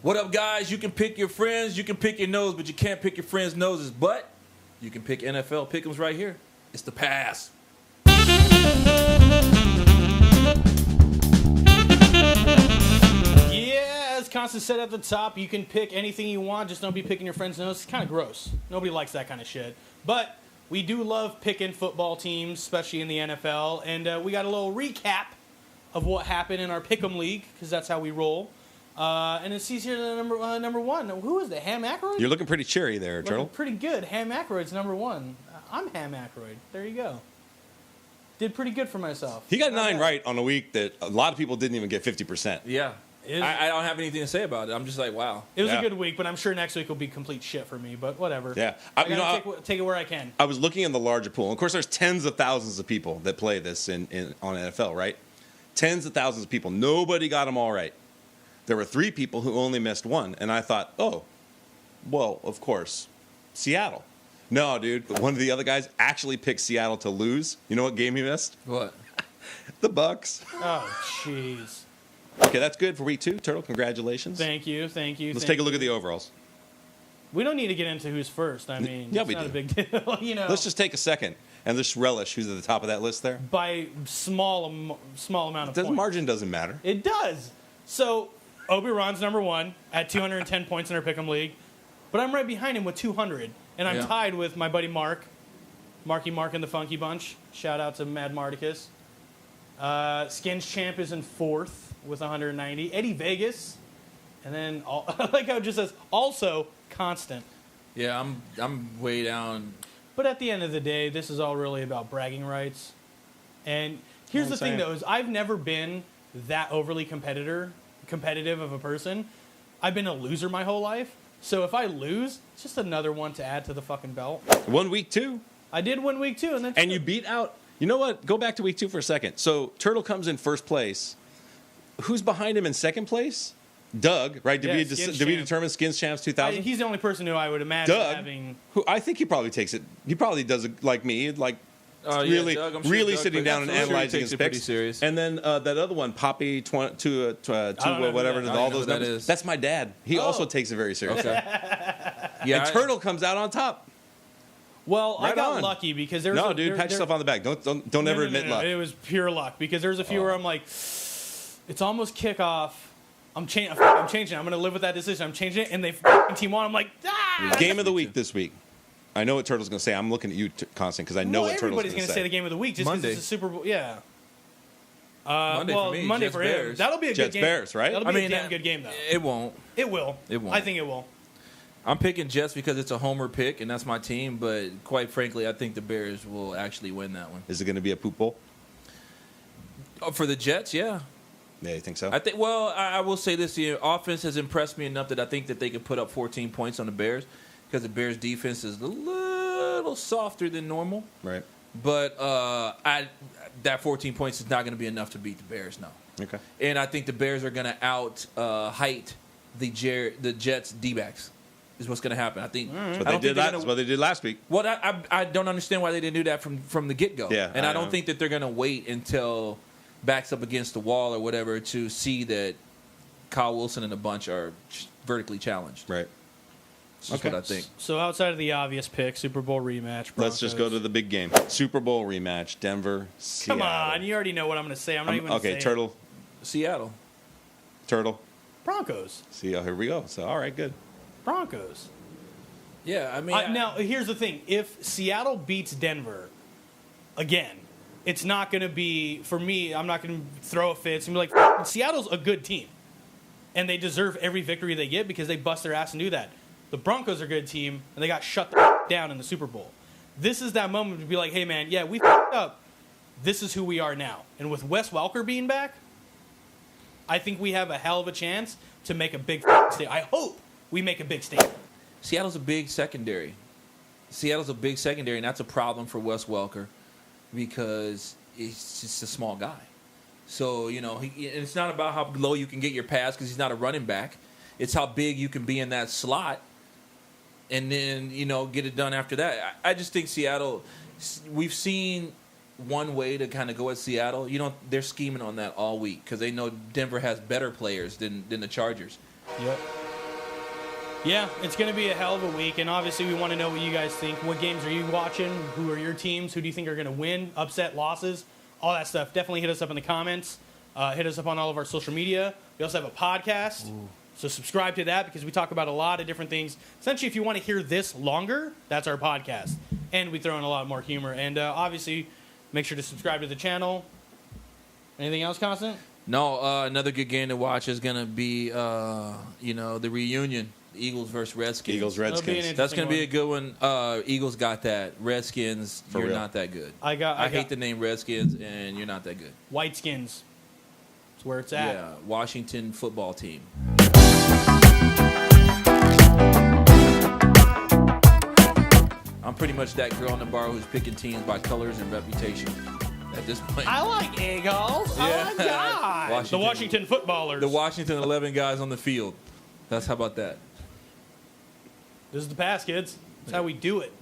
What up, guys? You can pick your friends, you can pick your nose, but you can't pick your friends' noses. But you can pick NFL Pick'ems right here. It's the pass. Yeah, as Constance said at the top, you can pick anything you want, just don't be picking your friend's nose. It's kind of gross. Nobody likes that kind of shit. But we do love picking football teams, especially in the NFL, and we got a little recap of what happened in our Pick'em League, because that's how we roll. And it sees here the number one. Who is it? Ham Aykroyd? You're looking pretty cheery there, Looking Turtle. pretty good. Ham Aykroyd's number one. I'm Ham Aykroyd. There you go. Did pretty good for myself. He got 9 right on a week that a lot of people didn't even get 50%. Yeah. I don't have anything to say about it. I'm just like, wow. It was a good week, but I'm sure next week will be complete shit for me, but whatever. Yeah. I gotta take it where I can. I was looking in the larger pool. Of course, there's tens of thousands of people that play this on NFL, right? Tens of thousands of people. Nobody got them all right. There were 3 people who only missed 1, and I thought, oh, well, of course, Seattle. No, dude. One of the other guys actually picked Seattle to lose. You know what game he missed? What? The Bucks. Oh, jeez. Okay, that's good for week 2. Turtle, congratulations. Take a look at the overalls. We don't need to get into who's first. I mean, it's not a big deal, you know. Let's just take a second and just relish who's at the top of that list there. By small amount of points. Margin doesn't matter. It does. So, Obi-Wan's number 1 at 210 points in our Pick'em League, but I'm right behind him with 200, and I'm tied with my buddy Mark, Marky Mark and the Funky Bunch. Shout out to Mad Marticus. Skins Champ is in 4th with 190. Eddie Vegas, and then like how it just says also constant. Yeah, I'm way down. But at the end of the day, this is all really about bragging rights. And here's the thing, though, is I've never been that overly competitive of a person. I've been a loser my whole life. So if I lose, it's just another one to add to the fucking belt. 1 week 2. I did win week 2, and you beat out. You know what? Go back to week 2 for a second. So Turtle comes in first place. Who's behind him in second place? Doug, right? Did we determine Skins Champs 2000? He's the only person who I would imagine Doug, having. Who I think he probably takes it. He probably does it like me, like really, Doug, really Doug sitting down and analyzing his picks. Serious. And then that other one, Poppy, whatever, all those numbers. That's my dad. He also takes it very seriously. Okay. And Turtle comes out on top. Well, I got lucky because there's pat yourself on the back. Don't ever admit luck. It was pure luck because there's a few where I'm like, it's almost kickoff. I'm changing. I'm going to live with that decision. I'm changing it, and they team on. I'm like, Game of the week this week. I know what Turtle's going to say. I'm looking at you, Constant, because I know what Turtle's going to say. Everybody's going to say the game of the week just because it's a Super Bowl. Yeah. Monday for me. Monday Jets, for him. Bears. That'll be a Jets, good game. Bears, right? That'll be a damn good game, though. It won't. It will. It won't. I think it will. I'm picking Jets because it's a homer pick, and that's my team. But quite frankly, I think the Bears will actually win that one. Is it going to be a poop bowl? Oh, for the Jets, yeah. Yeah, you think so? I think. Well, I will say this: the offense has impressed me enough that I think that they can put up 14 points on the Bears because the Bears' defense is a little softer than normal. Right. But that 14 points is not going to be enough to beat the Bears. No. Okay. And I think the Bears are going to height the Jets' D-backs. Is what's going to happen. I think that's what they did last week. Well, I don't understand why they didn't do that from the get-go. Yeah, and I don't think that they're going to wait until backs up against the wall or whatever to see that Kyle Wilson and a bunch are vertically challenged. Right. That's what I think. So outside of the obvious pick, Super Bowl rematch. Broncos. Let's just go to the big game. Super Bowl rematch, Denver, Seattle. Come on, you already know what I'm going to say. I'm not even going to say Turtle. Seattle. Turtle. Broncos. Here we go. So, all right, good. Broncos. Yeah, I mean... now, here's the thing. If Seattle beats Denver, again, it's not going to be... For me, I'm not going to throw a fit. It's going to be like, Seattle's a good team. And they deserve every victory they get because they bust their ass and do that. The Broncos are a good team, and they got shut down in the Super Bowl. This is that moment to be like, hey, man, yeah, we f***ed up. This is who we are now. And with Wes Welker being back, I think we have a hell of a chance to make a big statement. I hope we make a big statement. Seattle's a big secondary. And that's a problem for Wes Welker because he's just a small guy. So, it's not about how low you can get your pass because he's not a running back. It's how big you can be in that slot and then, get it done after that. I just think Seattle, we've seen one way to kind of go at Seattle. They're scheming on that all week because they know Denver has better players than the Chargers. Yep. Yeah, it's going to be a hell of a week, and obviously we want to know what you guys think. What games are you watching? Who are your teams? Who do you think are going to win? Upset, losses, all that stuff. Definitely hit us up in the comments. Hit us up on all of our social media. We also have a podcast, so subscribe to that because we talk about a lot of different things. Essentially, if you want to hear this longer, that's our podcast, and we throw in a lot more humor. And obviously, make sure to subscribe to the channel. Anything else, Constant? No, another good game to watch is going to be, the reunion. Eagles versus Redskins. Eagles, Redskins. That's going to be a good one. Eagles got that. Redskins, For you're real. not that good. I hate the name Redskins, and you're not that good. Whiteskins. That's where it's at. Yeah, Washington football team. I'm pretty much that girl in the bar who's picking teams by colors and reputation at this point. I like Eagles. Yeah. Oh, my God. The Washington footballers. The Washington 11 guys on the field. How about that? This is the pass, kids. That's how we do it.